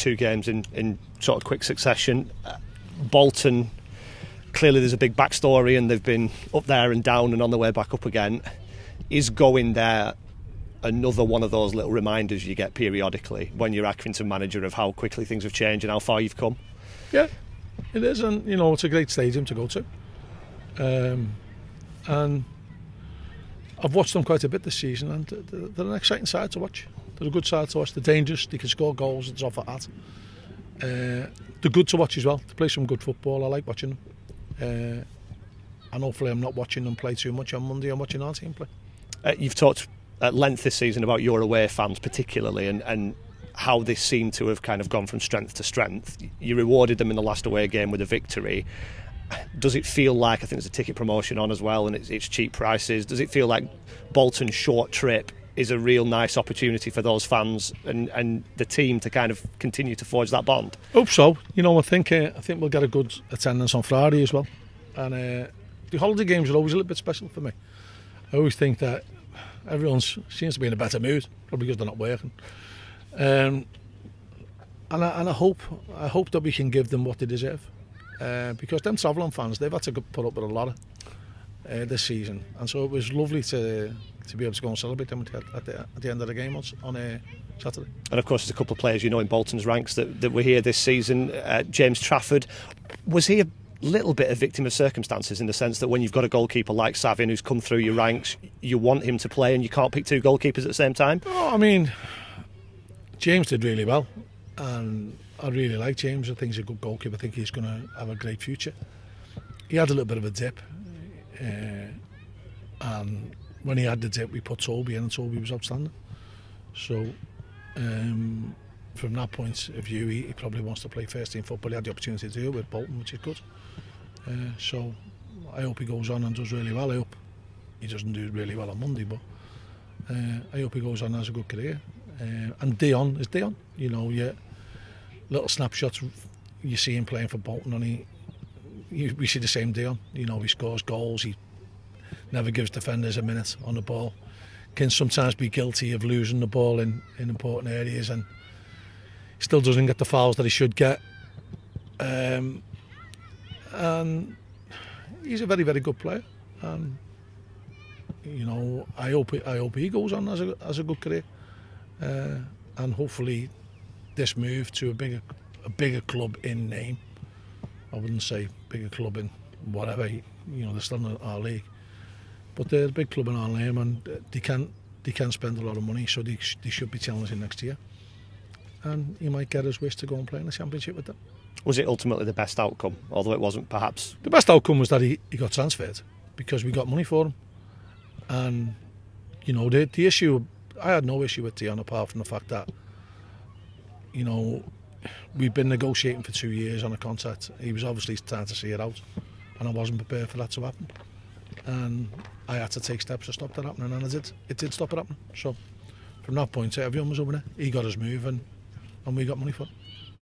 2 games in sort of quick succession. Bolton, clearly there's a big backstory and they've been up there and down and on the way back up again. Is going there another one of those little reminders you get periodically when you're Accrington manager of how quickly things have changed and how far you've come? Yeah, it is, and you know, it's a great stadium to go to. And I've watched them quite a bit this season, and they're an exciting side to watch. They're a good side to watch. They're dangerous. They can score goals. It's off at that. They're good to watch as well. They play some good football. I like watching them. And hopefully I'm not watching them play too much on Monday. I'm watching our team play. You've talked at length this season about your away fans particularly, and how they seem to have kind of gone from strength to strength. You rewarded them in the last away game with a victory. Does it feel like, I think there's a ticket promotion on as well and it's cheap prices, does it feel like Bolton's short trip is a real nice opportunity for those fans and the team to kind of continue to forge that bond? Hope so. You know, I think we'll get a good attendance on Friday as well. And the holiday games are always a little bit special for me. I always think that everyone seems to be in a better mood, probably because they're not working. And I hope that we can give them what they deserve. Because them travelling fans, they've had to put up with a lot this season, and so it was lovely to be able to go and celebrate them at the end of the game on Saturday. And of course there's a couple of players you know in Bolton's ranks that were here this season. James Trafford, was he a little bit a victim of circumstances in the sense that when you've got a goalkeeper like Savin who's come through your ranks, you want him to play and you can't pick 2 goalkeepers at the same time? Oh, I mean, James did really well, and I really like James. I think he's a good goalkeeper. I think he's going to have a great future. He had a little bit of a dip, and when he had the dip, we put Toby in, and Toby was outstanding. So, from that point of view, he probably wants to play first team football. He had the opportunity to do it with Bolton, which is good. So, I hope he goes on and does really well. I hope he doesn't do really well on Monday, but I hope he goes on and has a good career. And Dion is Dion. You know, little snapshots you see him playing for Bolton, and we see the same Dion. You know, he scores goals, he never gives defenders a minute on the ball, can sometimes be guilty of losing the ball in important areas, and still doesn't get the fouls that he should get. And he's a very, very good player, and you know, I hope he goes on as a good career, and hopefully this move to a bigger club in name. I wouldn't say bigger club in whatever, you know, they're still in our league, but they're a big club in our name, and they can spend a lot of money, so they should be challenging next year, and he might get his wish to go and play in the Championship with them. Was it ultimately the best outcome, although it wasn't perhaps? The best outcome was that he got transferred because we got money for him, and you know, the issue, I had no issue with Dion apart from the fact that, you know, we've been negotiating for 2 years on a contract. He was obviously trying to see it out, and I wasn't prepared for that to happen. And I had to take steps to stop that happening, and it did stop it happening. So from that point, everyone was over there. He got his move, and we got money for it.